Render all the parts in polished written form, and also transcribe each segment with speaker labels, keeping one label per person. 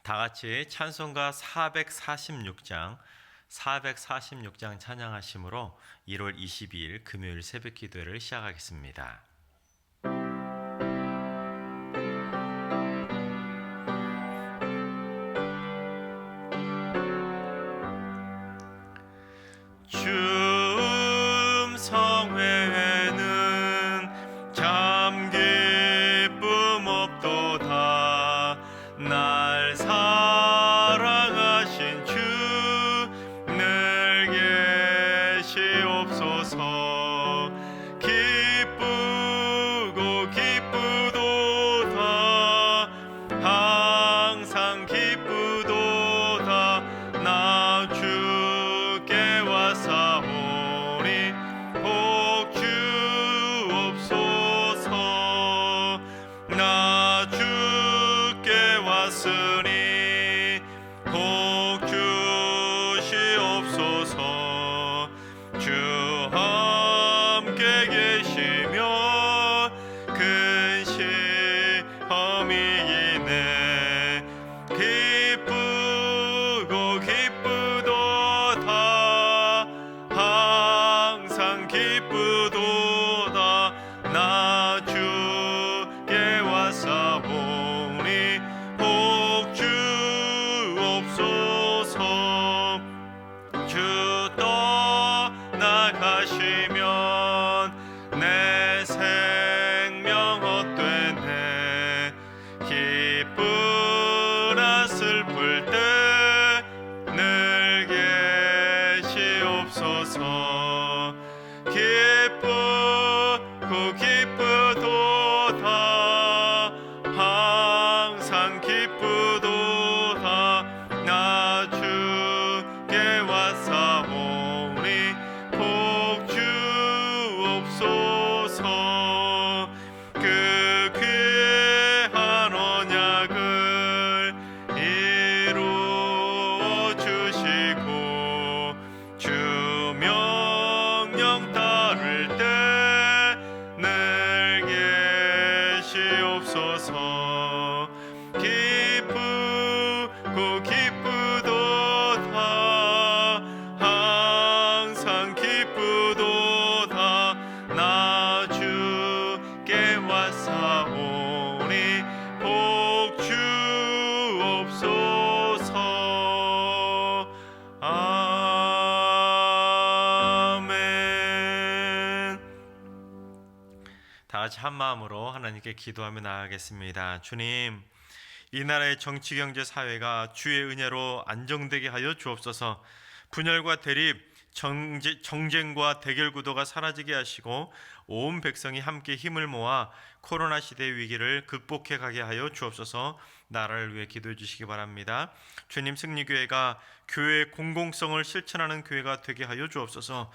Speaker 1: 다 같이 찬송가 446장 찬양하심으로 1월 22일 금요일 새벽 기도를 시작하겠습니다. 주 성회에는 참 기쁨 없도다. 날 사랑하신 주 늘 계시옵소서. 기쁘고 기쁘도다. 항상 기쁘도다. 나 주께 와사오니 복 주옵소서. 나 주께 왔으니 복 주시옵소서. 주 함께 계시면 큰 시험이 이네. 기쁘고 기쁘도다. 항상 기쁘도다. 나 주께 와사오니 복 주옵소서. 주 떠나가시면 내 생명 헛되네. 기쁘나 슬플 때 늘 계시옵소서. 기쁘고 기쁘도다. 항상 기쁘도다. 나 주께 와사오니 복 주옵소서. 그 귀한 언약을 이루어 주시고 주 명령 따를 때 늘 계시옵소서. 기쁘고 기쁘도다. 항상 기쁘도다. 나 주께 와사오니 복 주옵소서. 아멘. 다 같이 한 마음으로 하나님께 기도하며 나아가겠습니다. 주님, 이 나라의 정치, 경제, 사회가 주의 은혜로 안정되게 하여 주옵소서. 분열과 대립, 정쟁과 대결 구도가 사라지게 하시고 온 백성이 함께 힘을 모아 코로나 시대의 위기를 극복해 가게 하여 주옵소서. 나라를 위해 기도해 주시기 바랍니다. 주님, 승리교회가 교회의 공공성을 실천하는 교회가 되게 하여 주옵소서.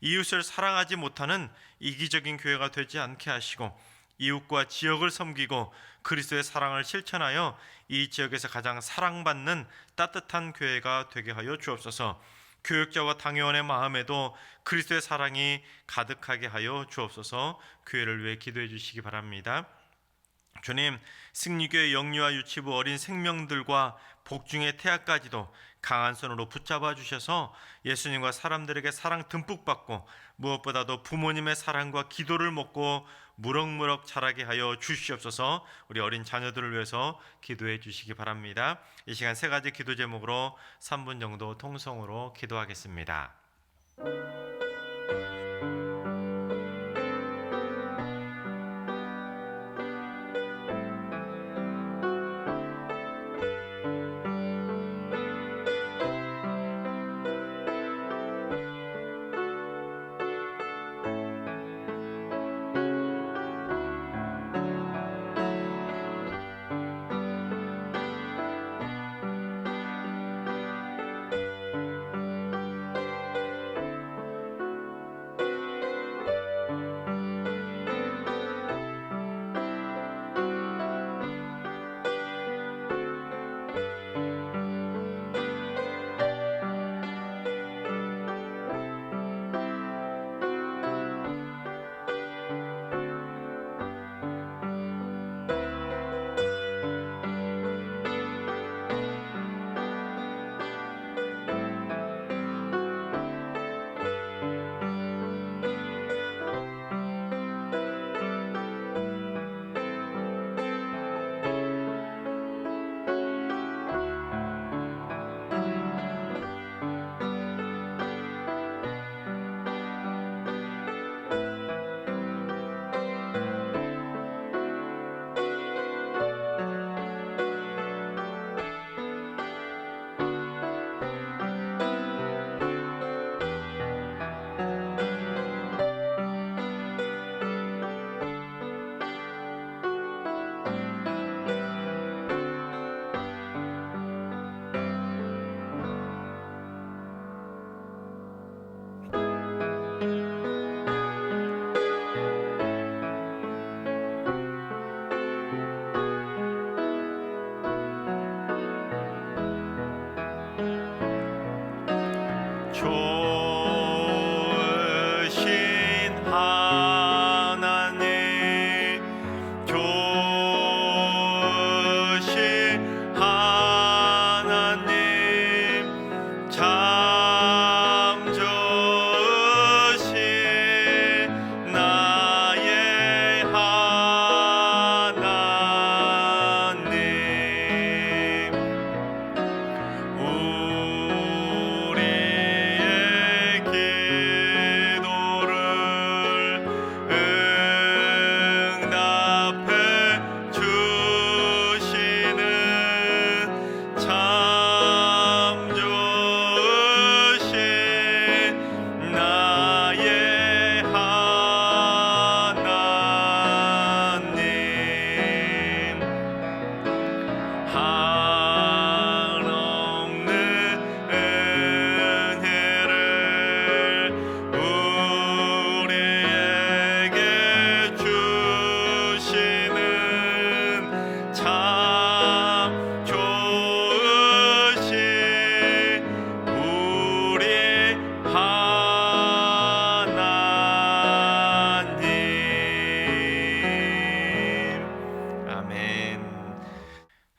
Speaker 1: 이웃을 사랑하지 못하는 이기적인 교회가 되지 않게 하시고 이웃과 지역을 섬기고 그리스도의 사랑을 실천하여 이 지역에서 가장 사랑받는 따뜻한 교회가 되게 하여 주옵소서. 교육자와 당회원의 마음에도 그리스도의 사랑이 가득하게 하여 주옵소서. 교회를 위해 기도해 주시기 바랍니다. 주님, 승리교회 영유아 유치부 어린 생명들과 복중의 태아까지도 강한 손으로 붙잡아 주셔서 예수님과 사람들에게 사랑 듬뿍 받고 무엇보다도 부모님의 사랑과 기도를 먹고 무럭무럭 자라게 하여 주시옵소서. 우리 어린 자녀들을 위해서 기도해 주시기 바랍니다. 이 시간 세 가지 기도 제목으로 3분 정도 통성으로 기도하겠습니다.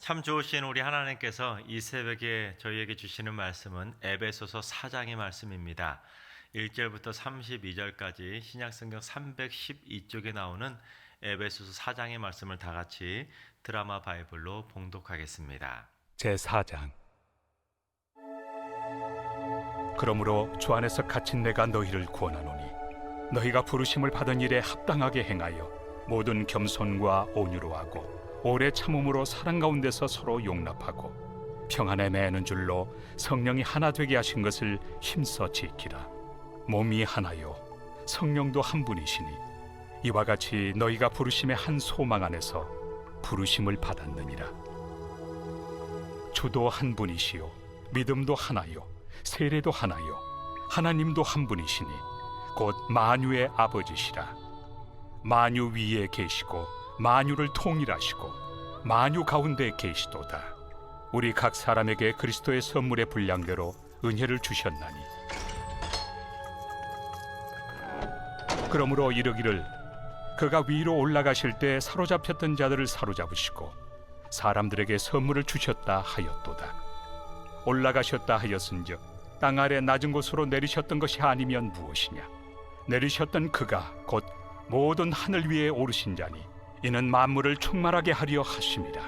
Speaker 1: 참 좋으신 우리 하나님께서 이 새벽에 저희에게 주시는 말씀은 에베소서 4장의 말씀입니다. 1절부터 32절까지 신약성경 312쪽에 나오는 에베소서 4장의 말씀을 다 같이 드라마 바이블로 봉독하겠습니다.
Speaker 2: 제4장. 그러므로 주 안에서 갇힌 내가 너희를 구원하노니 너희가 부르심을 받은 일에 합당하게 행하여 모든 겸손과 온유로 하고 오래 참음으로 사랑 가운데서 서로 용납하고 평안에 매는 줄로 성령이 하나 되게 하신 것을 힘써 지키라. 몸이 하나요 성령도 한 분이시니 이와 같이 너희가 부르심의 한 소망 안에서 부르심을 받았느니라. 주도 한 분이시요 믿음도 하나요 세례도 하나요 하나님도 한 분이시니 곧 만유의 아버지시라. 만유 위에 계시고 만유를 통일하시고 만유 가운데 계시도다. 우리 각 사람에게 그리스도의 선물의 분량대로 은혜를 주셨나니 그러므로 이르기를 그가 위로 올라가실 때 사로잡혔던 자들을 사로잡으시고 사람들에게 선물을 주셨다 하였도다. 올라가셨다 하였은즉 땅 아래 낮은 곳으로 내리셨던 것이 아니면 무엇이냐. 내리셨던 그가 곧 모든 하늘 위에 오르신 자니 이는 만물을 충만하게 하려 하심이라.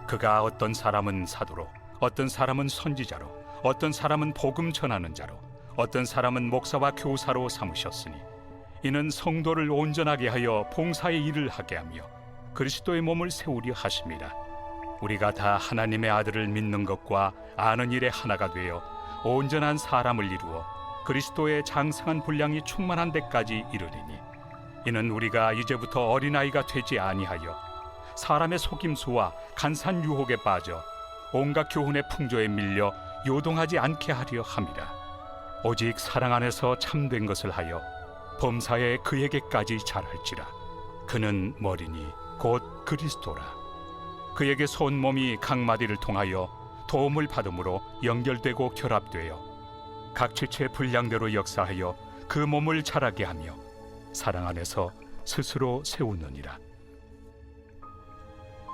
Speaker 2: 그가 어떤 사람은 사도로 어떤 사람은 선지자로 어떤 사람은 복음 전하는 자로 어떤 사람은 목사와 교사로 삼으셨으니 이는 성도를 온전하게 하여 봉사의 일을 하게 하며 그리스도의 몸을 세우려 하심이라. 우리가 다 하나님의 아들을 믿는 것과 아는 일에 하나가 되어 온전한 사람을 이루어 그리스도의 장성한 분량이 충만한 데까지 이르리니 이는 우리가 이제부터 어린아이가 되지 아니하여 사람의 속임수와 간산 유혹에 빠져 온갖 교훈의 풍조에 밀려 요동하지 않게 하려 함이라. 오직 사랑 안에서 참된 것을 하여 범사에 그에게까지 잘할지라. 그는 머리니 곧 그리스도라. 그에게 온 몸이 각 마디를 통하여 도움을 받음으로 연결되고 결합되어 각 지체의 분량대로 역사하여 그 몸을 자라게 하며 사랑 안에서 스스로 세우느니라.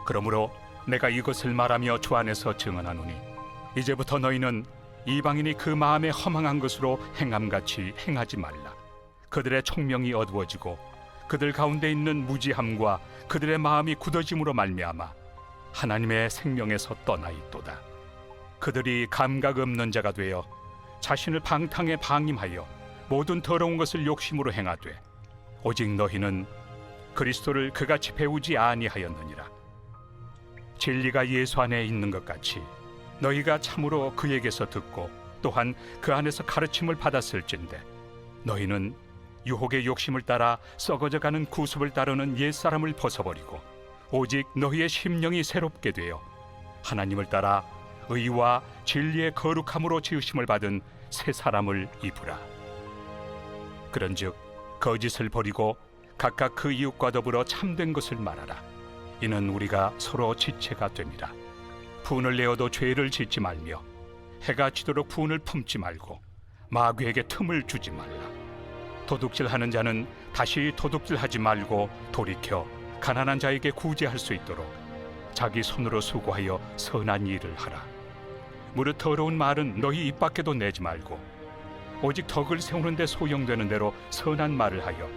Speaker 2: 그러므로 내가 이것을 말하며 주 안에서 증언하노니 이제부터 너희는 이방인이 그 마음에 허망한 것으로 행함같이 행하지 말라. 그들의 총명이 어두워지고 그들 가운데 있는 무지함과 그들의 마음이 굳어짐으로 말미암아 하나님의 생명에서 떠나 있도다. 그들이 감각 없는 자가 되어 자신을 방탕에 방임하여 모든 더러운 것을 욕심으로 행하되 오직 너희는 그리스도를 그같이 배우지 아니하였느니라. 진리가 예수 안에 있는 것 같이 너희가 참으로 그에게서 듣고 또한 그 안에서 가르침을 받았을진데 너희는 유혹의 욕심을 따라 썩어져가는 구습을 따르는 옛사람을 벗어버리고 오직 너희의 심령이 새롭게 되어 하나님을 따라 의와 진리의 거룩함으로 지으심을 받은 새 사람을 입으라. 그런즉 거짓을 버리고 각각 그 이웃과 더불어 참된 것을 말하라. 이는 우리가 서로 지체가 됨이라. 분을 내어도 죄를 짓지 말며 해가 지도록 분을 품지 말고 마귀에게 틈을 주지 말라. 도둑질하는 자는 다시 도둑질하지 말고 돌이켜 가난한 자에게 구제할 수 있도록 자기 손으로 수고하여 선한 일을 하라. 무릇 더러운 말은 너희 입 밖에도 내지 말고 오직 덕을 세우는 데 소용되는 대로 선한 말을 하여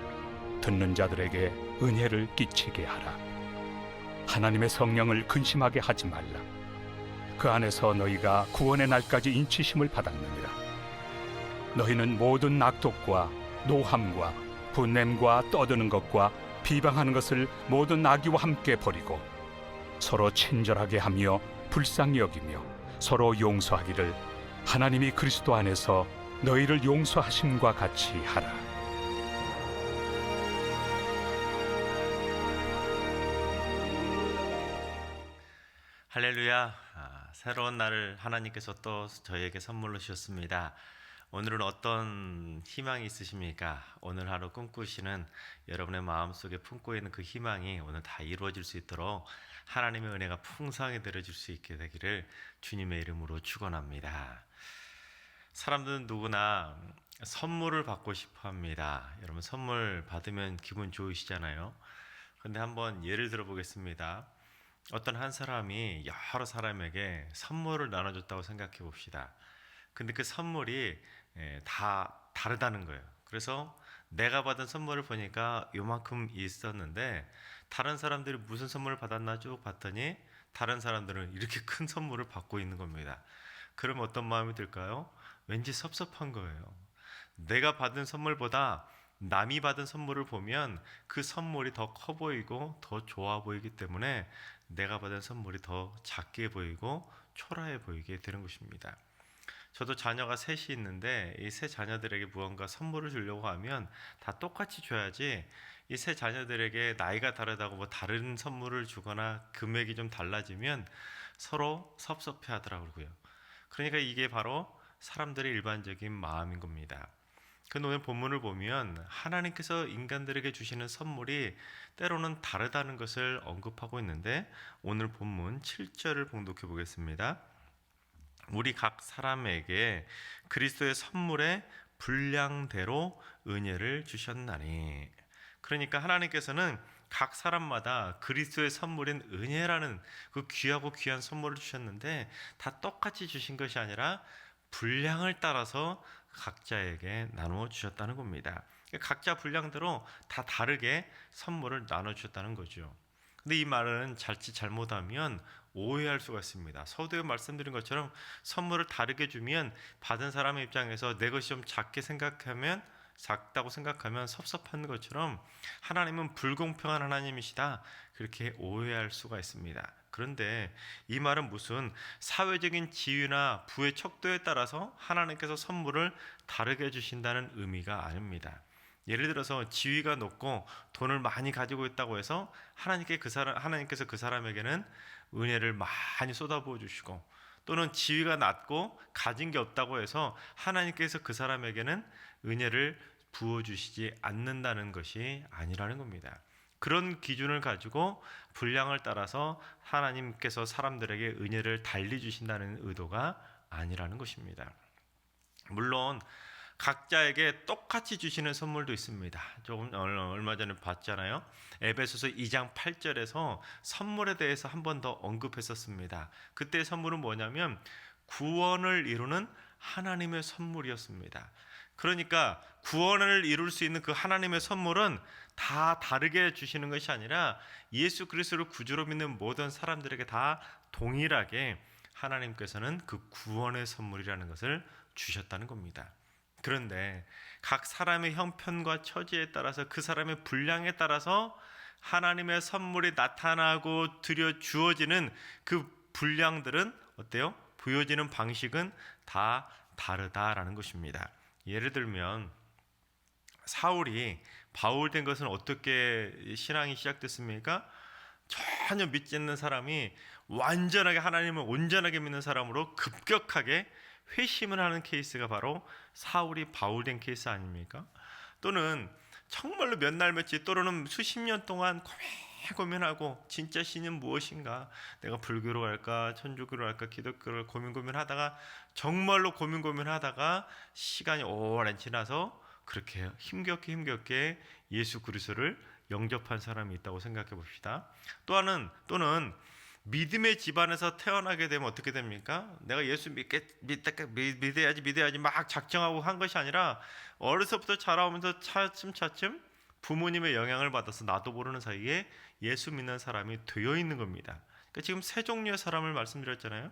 Speaker 2: 듣는 자들에게 은혜를 끼치게 하라. 하나님의 성령을 근심하게 하지 말라. 그 안에서 너희가 구원의 날까지 인치심을 받았느니라. 너희는 모든 악독과 노함과 분냄과 떠드는 것과 비방하는 것을 모든 악의와 함께 버리고 서로 친절하게 하며 불쌍히 여기며 서로 용서하기를 하나님이 그리스도 안에서 너희를 용서하심과 같이 하라.
Speaker 1: 할렐루야. 새로운 날을 하나님께서 또 저희에게 선물로 주셨습니다. 오늘은 어떤 희망이 있으십니까? 오늘 하루 꿈꾸시는 여러분의 마음속에 품고 있는 그 희망이 오늘 다 이루어질 수 있도록 하나님의 은혜가 풍성하게 내려질 수 있게 되기를 주님의 이름으로 축원합니다. 사람들은 누구나 선물을 받고 싶어 합니다. 여러분 선물 받으면 기분 좋으시잖아요. 근데 한번 예를 들어 보겠습니다. 어떤 한 사람이 여러 사람에게 선물을 나눠줬다고 생각해 봅시다. 근데 그 선물이 다 다르다는 거예요. 그래서 내가 받은 선물을 보니까 요만큼 있었는데 다른 사람들이 무슨 선물을 받았나 쭉 봤더니 다른 사람들은 이렇게 큰 선물을 받고 있는 겁니다. 그럼 어떤 마음이 들까요? 왠지 섭섭한 거예요. 내가 받은 선물보다 남이 받은 선물을 보면 그 선물이 더 커 보이고 더 좋아 보이기 때문에 내가 받은 선물이 더 작게 보이고 초라해 보이게 되는 것입니다. 저도 자녀가 셋이 있는데 이 세 자녀들에게 무언가 선물을 주려고 하면 다 똑같이 줘야지, 이 세 자녀들에게 나이가 다르다고 뭐 다른 선물을 주거나 금액이 좀 달라지면 서로 섭섭해 하더라고요. 그러니까 이게 바로 사람들의 일반적인 마음인 겁니다. 그 오늘 본문을 보면 하나님께서 인간들에게 주시는 선물이 때로는 다르다는 것을 언급하고 있는데, 오늘 본문 7절을 봉독해 보겠습니다. 우리 각 사람에게 그리스도의 선물의 분량대로 은혜를 주셨나니. 그러니까 하나님께서는 각 사람마다 그리스도의 선물인 은혜라는 그 귀하고 귀한 선물을 주셨는데 다 똑같이 주신 것이 아니라 분량을 따라서 각자에게 나누어 주셨다는 겁니다. 각자 분량대로 다 다르게 선물을 나눠 주셨다는 거죠. 근데 이 말은 자칫 잘못하면 오해할 수가 있습니다. 서두에 말씀드린 것처럼 선물을 다르게 주면 받은 사람의 입장에서 내 것이 좀 작다고 생각하면 섭섭한 것처럼 하나님은 불공평한 하나님이시다, 그렇게 오해할 수가 있습니다. 그런데 이 말은 무슨 사회적인 지위나 부의 척도에 따라서 하나님께서 선물을 다르게 주신다는 의미가 아닙니다. 예를 들어서 지위가 높고 돈을 많이 가지고 있다고 해서 하나님께서 그 사람에게는 은혜를 많이 쏟아부어 주시고, 또는 지위가 낮고 가진 게 없다고 해서 하나님께서 그 사람에게는 은혜를 부어 주시지 않는다는 것이 아니라는 겁니다. 그런 기준을 가지고 분량을 따라서 하나님께서 사람들에게 은혜를 달리 주신다는 의도가 아니라는 것입니다. 물론 각자에게 똑같이 주시는 선물도 있습니다. 조금 얼마 전에 봤잖아요. 에베소서 2장 8절에서 선물에 대해서 한 번 더 언급했었습니다. 그때 선물은 뭐냐면 구원을 이루는 하나님의 선물이었습니다. 그러니까 구원을 이룰 수 있는 그 하나님의 선물은 다 다르게 주시는 것이 아니라 예수 그리스도를 구주로 믿는 모든 사람들에게 다 동일하게 하나님께서는 그 구원의 선물이라는 것을 주셨다는 겁니다. 그런데 각 사람의 형편과 처지에 따라서 그 사람의 분량에 따라서 하나님의 선물이 나타나고 드려 주어지는 그 분량들은 어때요? 보여지는 방식은 다 다르다라는 것입니다. 예를 들면 사울이 바울 된 것은 어떻게 신앙이 시작됐습니까? 전혀 믿지 않는 사람이 완전하게 하나님을 온전하게 믿는 사람으로 급격하게 회심을 하는 케이스가 바로 사울이 바울 된 케이스 아닙니까? 또는 정말로 몇 날 며칠 또는 수십 년 동안 고민하고 진짜 신은 무엇인가, 내가 불교로 갈까 천주교로 갈까 기독교로 고민하다가 정말로 고민하다가 시간이 오랜 지나서 그렇게 힘겹게 예수 그리스도를 영접한 사람이 있다고 생각해 봅시다. 또는 믿음의 집안에서 태어나게 되면 어떻게 됩니까? 내가 예수 믿어야지 막 작정하고 한 것이 아니라 어려서부터 자라오면서 차츰 부모님의 영향을 받아서 나도 모르는 사이에 예수 믿는 사람이 되어 있는 겁니다. 그러니까 지금 세 종류의 사람을 말씀드렸잖아요.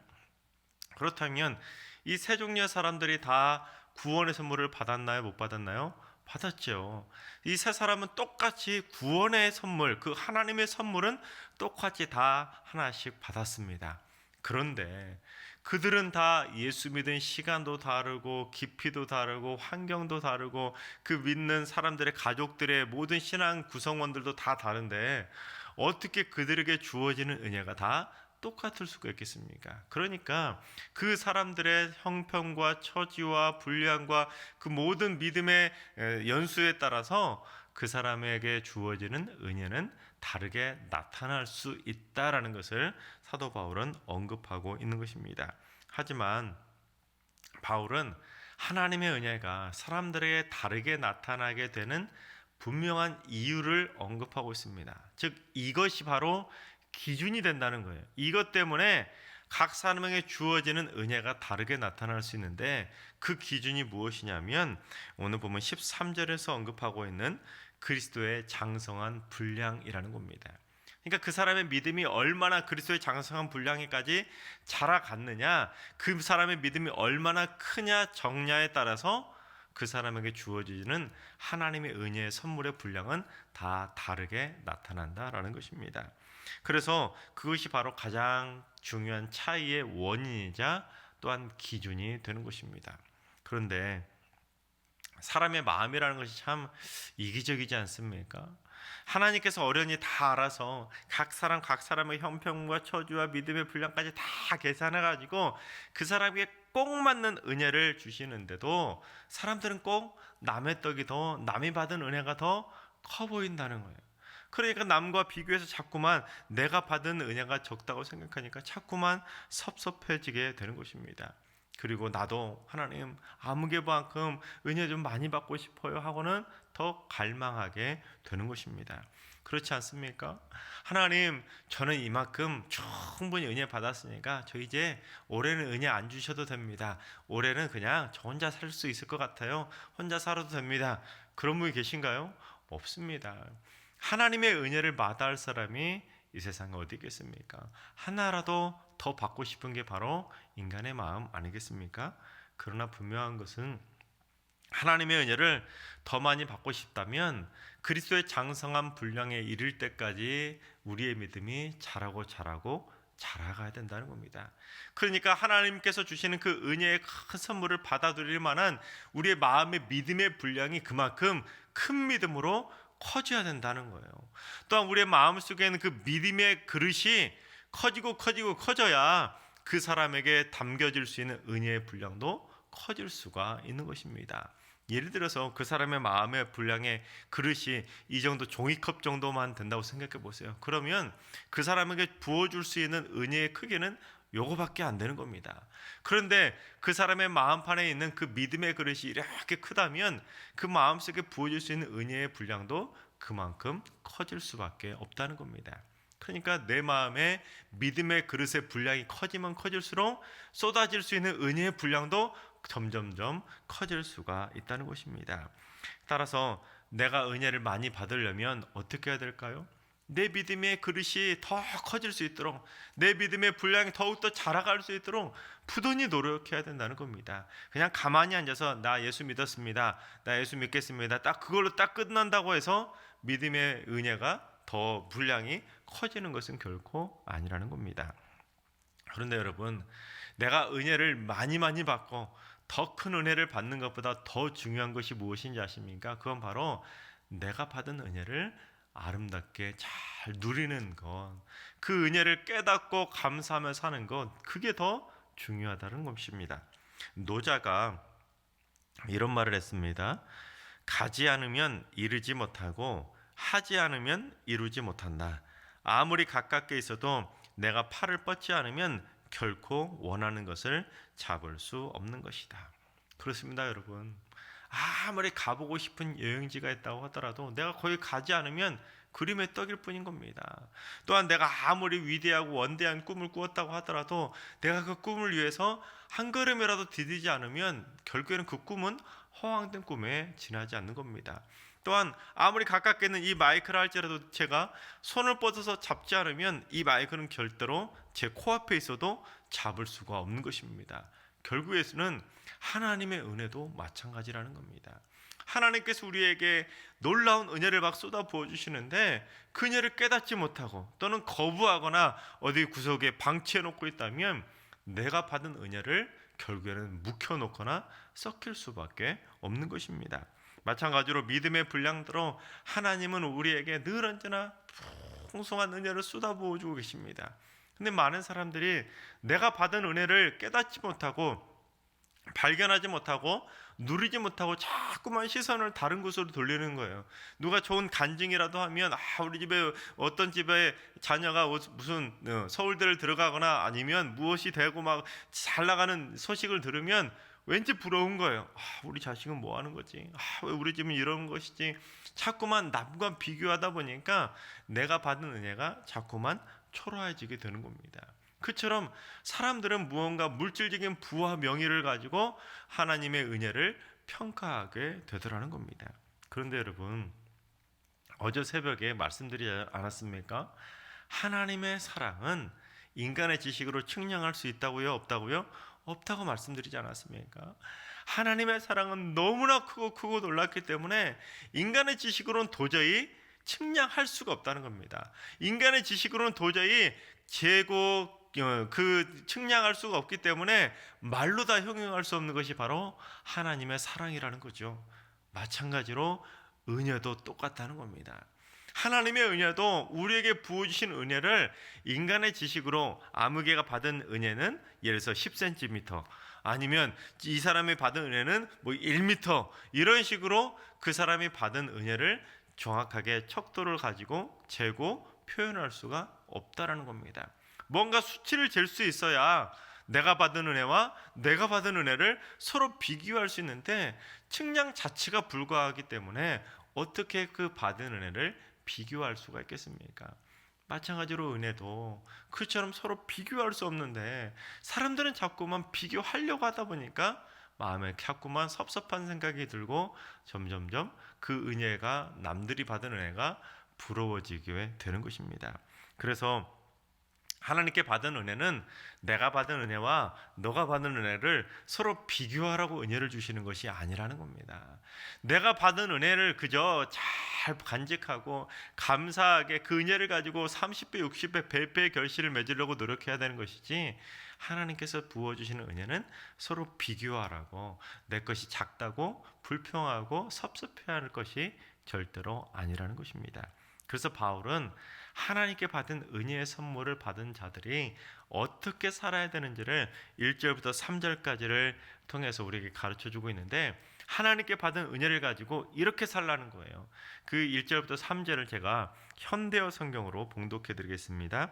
Speaker 1: 그렇다면 이 세 종류의 사람들이 다 구원의 선물을 받았나요? 못 받았나요? 받았죠. 이 세 사람은 똑같이 구원의 선물, 그 하나님의 선물은 똑같이 다 하나씩 받았습니다. 그런데 그들은 다 예수 믿은 시간도 다르고 깊이도 다르고 환경도 다르고 그 믿는 사람들의 가족들의 모든 신앙 구성원들도 다 다른데 어떻게 그들에게 주어지는 은혜가 다 똑같을 수가 있겠습니까? 그러니까 그 사람들의 형편과 처지와 분량과 그 모든 믿음의 연수에 따라서 그 사람에게 주어지는 은혜는 다르게 나타날 수 있다라는 것을 사도 바울은 언급하고 있는 것입니다. 하지만 바울은 하나님의 은혜가 사람들에게 다르게 나타나게 되는 분명한 이유를 언급하고 있습니다. 즉 이것이 바로 기준이 된다는 거예요. 이것 때문에 각 사람에게 주어지는 은혜가 다르게 나타날 수 있는데 그 기준이 무엇이냐면 오늘 보면 13절에서 언급하고 있는 그리스도의 장성한 분량이라는 겁니다. 그러니까 그 사람의 믿음이 얼마나 그리스도의 장성한 분량에까지 자라갔느냐, 그 사람의 믿음이 얼마나 크냐 적냐에 따라서 그 사람에게 주어지는 하나님의 은혜의 선물의 분량은 다 다르게 나타난다라는 것입니다. 그래서 그것이 바로 가장 중요한 차이의 원인이자 또한 기준이 되는 것입니다. 그런데 사람의 마음이라는 것이 참 이기적이지 않습니까? 하나님께서 어련히 다 알아서 각 사람의 형편과 처지와 믿음의 분량까지 다 계산해 가지고 그 사람에게 꼭 맞는 은혜를 주시는데도 사람들은 꼭 남의 떡이 더, 남이 받은 은혜가 더 커 보인다는 거예요. 그러니까 남과 비교해서 자꾸만 내가 받은 은혜가 적다고 생각하니까 자꾸만 섭섭해지게 되는 것입니다. 그리고 나도 하나님 아무개만큼 은혜 좀 많이 받고 싶어요 하고는 더 갈망하게 되는 것입니다. 그렇지 않습니까? 하나님, 저는 이만큼 충분히 은혜 받았으니까 저 이제 올해는 은혜 안 주셔도 됩니다. 올해는 그냥 저 혼자 살 수 있을 것 같아요. 혼자 살아도 됩니다. 그런 분이 계신가요? 없습니다. 하나님의 은혜를 마다할 사람이 이 세상에 어디 있겠습니까? 하나라도 더 받고 싶은 게 바로 인간의 마음 아니겠습니까? 그러나 분명한 것은 하나님의 은혜를 더 많이 받고 싶다면 그리스도의 장성한 분량에 이를 때까지 우리의 믿음이 자라가야 된다는 겁니다. 그러니까 하나님께서 주시는 그 은혜의 큰 선물을 받아들일 만한 우리의 마음의 믿음의 분량이 그만큼 큰 믿음으로 커져야 된다는 거예요. 또한 우리의 마음속에 있는 그 믿음의 그릇이 커져야 그 사람에게 담겨질 수 있는 은혜의 분량도 커질 수가 있는 것입니다. 예를 들어서 그 사람의 마음의 분량의 그릇이 이 정도 종이컵 정도만 된다고 생각해 보세요. 그러면 그 사람에게 부어줄 수 있는 은혜의 크기는 요거밖에 안 되는 겁니다. 그런데 그 사람의 마음판에 있는 그 믿음의 그릇이 이렇게 크다면 그 마음속에 부어줄 수 있는 은혜의 분량도 그만큼 커질 수밖에 없다는 겁니다. 그러니까 내 마음에 믿음의 그릇의 분량이 커지면 커질수록 쏟아질 수 있는 은혜의 분량도 점점점 커질 수가 있다는 것입니다. 따라서 내가 은혜를 많이 받으려면 어떻게 해야 될까요? 내 믿음의 그릇이 더 커질 수 있도록, 내 믿음의 분량이 더욱더 자라갈 수 있도록 부단히 노력해야 된다는 겁니다. 그냥 가만히 앉아서 나 예수 믿었습니다, 나 예수 믿겠습니다, 딱 그걸로 딱 끝난다고 해서 믿음의 은혜가 더 분량이 커지는 것은 결코 아니라는 겁니다. 그런데 여러분, 내가 은혜를 많이 받고 더 큰 은혜를 받는 것보다 더 중요한 것이 무엇인지 아십니까? 그건 바로 내가 받은 은혜를 아름답게 잘 누리는 것, 그 은혜를 깨닫고 감사하며 사는 것, 그게 더 중요하다는 것입니다. 노자가 이런 말을 했습니다. 가지 않으면 이르지 못하고 하지 않으면 이루지 못한다. 아무리 가깝게 있어도 내가 팔을 뻗지 않으면 결코 원하는 것을 잡을 수 없는 것이다. 그렇습니다, 여러분. 아무리 가보고 싶은 여행지가 있다고 하더라도 내가 거기 가지 않으면 그림의 떡일 뿐인 겁니다. 또한 내가 아무리 위대하고 원대한 꿈을 꾸었다고 하더라도 내가 그 꿈을 위해서 한 걸음이라도 디디지 않으면 결국에는 그 꿈은 허황된 꿈에 지나지 않는 겁니다. 또한 아무리 가깝게 있는 이 마이크를 할지라도 제가 손을 뻗어서 잡지 않으면 이 마이크는 절대로 제 코앞에 있어도 잡을 수가 없는 것입니다. 결국에는 하나님의 은혜도 마찬가지라는 겁니다. 하나님께서 우리에게 놀라운 은혜를 막 쏟아 부어주시는데 그 은혜를 깨닫지 못하고 또는 거부하거나 어디 구석에 방치해 놓고 있다면 내가 받은 은혜를 결국에는 묵혀놓거나 썩힐 수밖에 없는 것입니다. 마찬가지로 믿음의 분량대로 하나님은 우리에게 늘 언제나 풍성한 은혜를 쏟아부어 주고 계십니다. 근데 많은 사람들이 내가 받은 은혜를 깨닫지 못하고 발견하지 못하고 누리지 못하고 자꾸만 시선을 다른 곳으로 돌리는 거예요. 누가 좋은 간증이라도 하면 우리 집에 어떤 집에 자녀가 무슨 서울대를 들어가거나 아니면 무엇이 되고 막 잘 나가는 소식을 들으면 왠지 부러운 거예요. 우리 자식은 뭐 하는 거지? 왜 우리 집은 이런 것이지? 자꾸만 남과 비교하다 보니까 내가 받은 은혜가 자꾸만 초라해지게 되는 겁니다. 그처럼 사람들은 무언가 물질적인 부와 명예를 가지고 하나님의 은혜를 평가하게 되더라는 겁니다. 그런데 여러분, 어제 새벽에 말씀드리지 않았습니까? 하나님의 사랑은 인간의 지식으로 측량할 수 있다고요? 없다고요? 없다고 말씀드리지 않았습니까? 하나님의 사랑은 너무나 크고 놀랍기 때문에 인간의 지식으로는 도저히 측량할 수가 없다는 겁니다. 인간의 지식으로는 도저히 측량할 수가 없기 때문에 말로 다 형용할 수 없는 것이 바로 하나님의 사랑이라는 거죠. 마찬가지로 은혜도 똑같다는 겁니다. 하나님의 은혜도 우리에게 부어주신 은혜를 인간의 지식으로 아무개가 받은 은혜는 예를 들어서 10cm 아니면 이 사람이 받은 은혜는 뭐 1m 이런 식으로 그 사람이 받은 은혜를 정확하게 척도를 가지고 재고 표현할 수가 없다라는 겁니다. 뭔가 수치를 잴 수 있어야 내가 받은 은혜와 내가 받은 은혜를 서로 비교할 수 있는데 측량 자체가 불가하기 때문에 어떻게 그 받은 은혜를 비교할 수가 있겠습니까? 마찬가지로 은혜도 그처럼 서로 비교할 수 없는데 사람들은 자꾸만 비교하려고 하다 보니까 마음에 자꾸만 섭섭한 생각이 들고 점점점 그 은혜가 남들이 받은 은혜가 부러워지게 되는 것입니다. 그래서 하나님께 받은 은혜는 내가 받은 은혜와 너가 받은 은혜를 서로 비교하라고 은혜를 주시는 것이 아니라는 겁니다. 내가 받은 은혜를 그저 잘 간직하고 감사하게 그 은혜를 가지고 30배, 60배, 100배의 결실을 맺으려고 노력해야 되는 것이지, 하나님께서 부어주시는 은혜는 서로 비교하라고, 내 것이 작다고 불평하고 섭섭해할 것이 절대로 아니라는 것입니다. 그래서 바울은 하나님께 받은 은혜의 선물을 받은 자들이 어떻게 살아야 되는지를 1절부터 3절까지를 통해서 우리에게 가르쳐주고 있는데, 하나님께 받은 은혜를 가지고 이렇게 살라는 거예요. 그 1절부터 3절을 제가 현대어 성경으로 봉독해 드리겠습니다.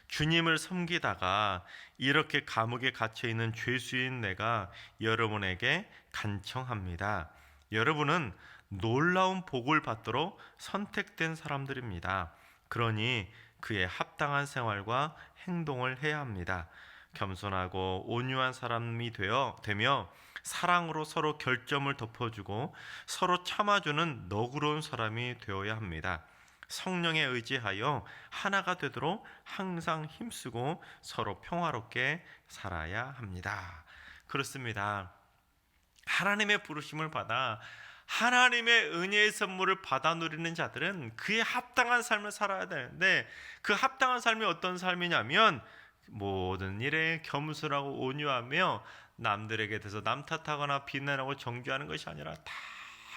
Speaker 1: 주님을 섬기다가 이렇게 감옥에 갇혀있는 죄수인 내가 여러분에게 간청합니다. 여러분은 놀라운 복을 받도록 선택된 사람들입니다. 그러니 그에 합당한 생활과 행동을 해야 합니다. 겸손하고 온유한 사람이 되며 사랑으로 서로 결점을 덮어주고 서로 참아주는 너그러운 사람이 되어야 합니다. 성령에 의지하여 하나가 되도록 항상 힘쓰고 서로 평화롭게 살아야 합니다. 그렇습니다. 하나님의 부르심을 받아 하나님의 은혜의 선물을 받아 누리는 자들은 그에 합당한 삶을 살아야 되는데, 그 합당한 삶이 어떤 삶이냐면 모든 일에 겸손하고 온유하며 남들에게 대해서 남 탓하거나 비난하고 정죄하는 것이 아니라 다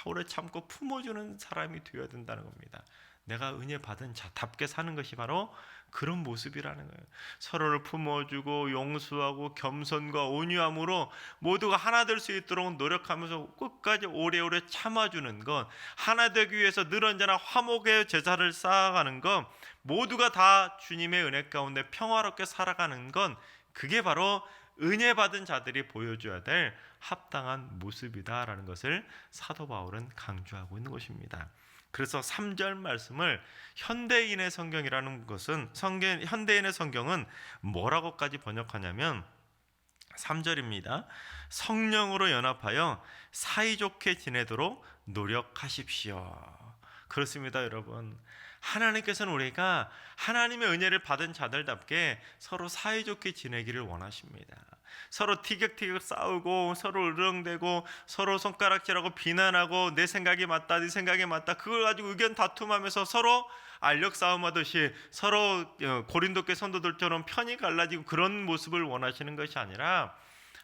Speaker 1: 오래 참고 품어주는 사람이 되어야 된다는 겁니다. 내가 은혜 받은 자답게 사는 것이 바로 그런 모습이라는 거예요. 서로를 품어주고 용서하고 겸손과 온유함으로 모두가 하나 될 수 있도록 노력하면서 끝까지 오래오래 참아주는 것, 하나 되기 위해서 늘 언제나 화목의 제사를 쌓아가는 것, 모두가 다 주님의 은혜 가운데 평화롭게 살아가는 건, 그게 바로 은혜 받은 자들이 보여줘야 될 합당한 모습이다라는 것을 사도 바울은 강조하고 있는 것입니다. 그래서 3절 말씀을 현대인의 성경이라는 것은, 현대인의 성경은 뭐라고까지 번역하냐면 3절입니다. 성령으로 연합하여 사이좋게 지내도록 노력하십시오. 그렇습니다, 여러분. 하나님께서는 우리가 하나님의 은혜를 받은 자들답게 서로 사이좋게 지내기를 원하십니다. 서로 티격태격 싸우고 서로 으르렁대고 서로 손가락질하고 비난하고 내 생각이 맞다 네 생각이 맞다 그걸 가지고 의견 다툼하면서 서로 알력 싸움하듯이 서로 고린도교 성도들처럼 편이 갈라지고 그런 모습을 원하시는 것이 아니라,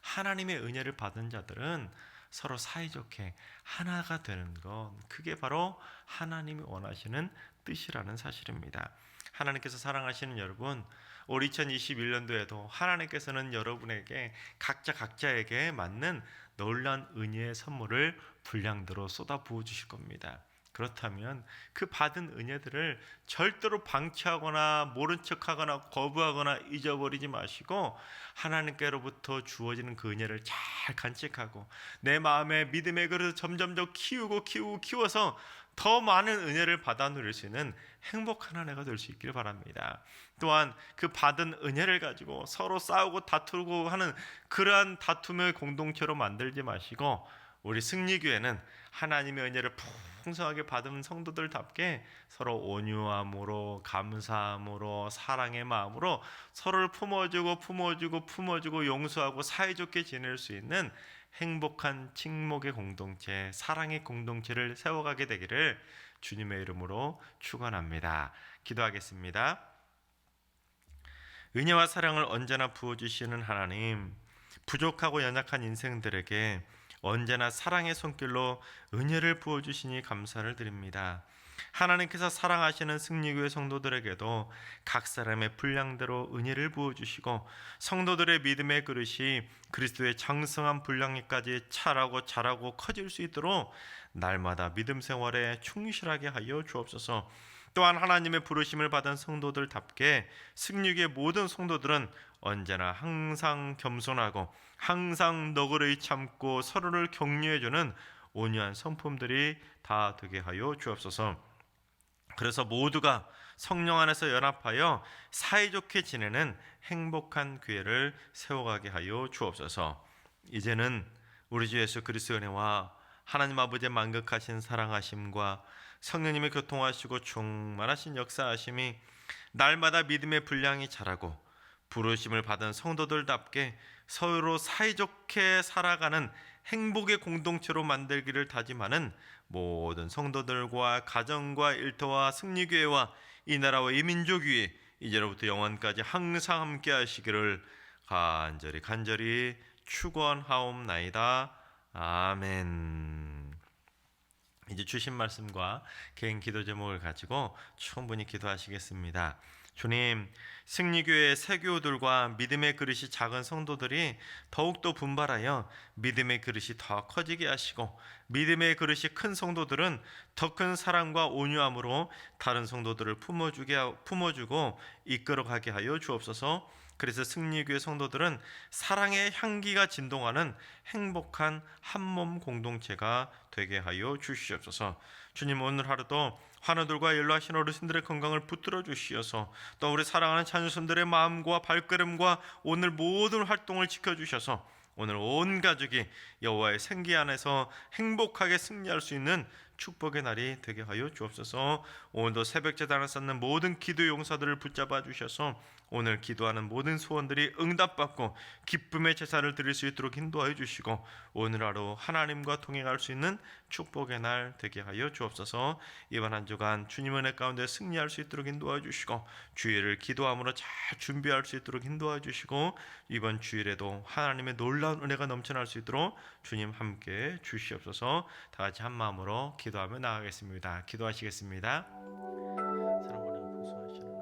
Speaker 1: 하나님의 은혜를 받은 자들은 서로 사이좋게 하나가 되는 것, 그게 바로 하나님이 원하시는 뜻이라는 사실입니다. 하나님께서 사랑하시는 여러분, 올 2021년도에도 하나님께서는 여러분에게 각자에게 맞는 놀라운 은혜의 선물을 분량대로 쏟아 부어 주실 겁니다. 그렇다면 그 받은 은혜들을 절대로 방치하거나 모른 척하거나 거부하거나 잊어버리지 마시고 하나님께로부터 주어지는 그 은혜를 잘 간직하고 내 마음에 믿음의 그릇을 점점 더 키워서 더 많은 은혜를 받아 누릴 수 있는 행복한 한 해가 될 수 있기를 바랍니다. 또한 그 받은 은혜를 가지고 서로 싸우고 다투고 하는 그러한 다툼의 공동체로 만들지 마시고 우리 승리교회는 하나님의 은혜를 풍성하게 받은 성도들답게 서로 온유함으로 감사함으로 사랑의 마음으로 서로를 품어주고 용서하고 사이좋게 지낼 수 있는 행복한 친목의 공동체, 사랑의 공동체를 세워가게 되기를 주님의 이름으로 축원합니다. 기도하겠습니다. 은혜와 사랑을 언제나 부어주시는 하나님, 부족하고 연약한 인생들에게 언제나 사랑의 손길로 은혜를 부어주시니 감사를 드립니다. 하나님께서 사랑하시는 승리교회 성도들에게도 각 사람의 분량대로 은혜를 부어주시고 성도들의 믿음의 그릇이 그리스도의 장성한 분량에까지 자라고 커질 수 있도록 날마다 믿음 생활에 충실하게 하여 주옵소서. 또한 하나님의 부르심을 받은 성도들답게 승리교회 모든 성도들은 언제나 항상 겸손하고 항상 너그러이 참고 서로를 격려해주는 온유한 성품들이 다 되게 하여 주옵소서. 그래서 모두가 성령 안에서 연합하여 사이좋게 지내는 행복한 교회를 세워가게 하여 주옵소서. 이제는 우리 주 예수 그리스도의 은혜와 하나님 아버지의 만극하신 사랑하심과 성령님의 교통하시고 충만하신 역사하심이 날마다 믿음의 분량이 자라고 부르심을 받은 성도들답게 서로 사이좋게 살아가는 행복의 공동체로 만들기를 다짐하는 모든 성도들과 가정과 일터와 승리교회와 이 나라와 이 민족 위에 이제로부터 영원까지 항상 함께 하시기를 간절히 축원하옵나이다. 아멘. 이제 주신 말씀과 개인 기도 제목을 가지고 충분히 기도하시겠습니다. 주님, 승리교회 새교우들과 믿음의 그릇이 작은 성도들이 더욱더 분발하여 믿음의 그릇이 더 커지게 하시고 믿음의 그릇이 큰 성도들은 더 큰 사랑과 온유함으로 다른 성도들을 품어주고 이끌어가게 하여 주옵소서. 그래서 승리교회 성도들은 사랑의 향기가 진동하는 행복한 한몸 공동체가 되게 하여 주시옵소서. 주님, 오늘 하루도 환우들과 연로하신 어르신들의 건강을 붙들어 주시어서 또 우리 사랑하는 자녀손들의 마음과 발걸음과 오늘 모든 활동을 지켜주셔서 오늘 온 가족이 여호와의 생기 안에서 행복하게 승리할 수 있는 축복의 날이 되게 하여 주옵소서. 오늘도 새벽 제단을 쌓는 모든 기도 용사들을 붙잡아 주셔서 오늘 기도하는 모든 소원들이 응답받고 기쁨의 제사를 드릴 수 있도록 인도하여 주시고 오늘 하루 하나님과 동행할 수 있는 축복의 날 되게 하여 주옵소서. 이번 한 주간 주님 은혜 가운데 승리할 수 있도록 인도하여 주시고 주일을 기도함으로 잘 준비할 수 있도록 인도하여 주시고 이번 주일에도 하나님의 놀라운 은혜가 넘쳐날 수 있도록 주님 함께 주시옵소서. 다 같이 한 마음으로 기도하며 나아가겠습니다. 기도하시겠습니다. 사랑하는 보수하시는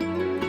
Speaker 1: 아멘.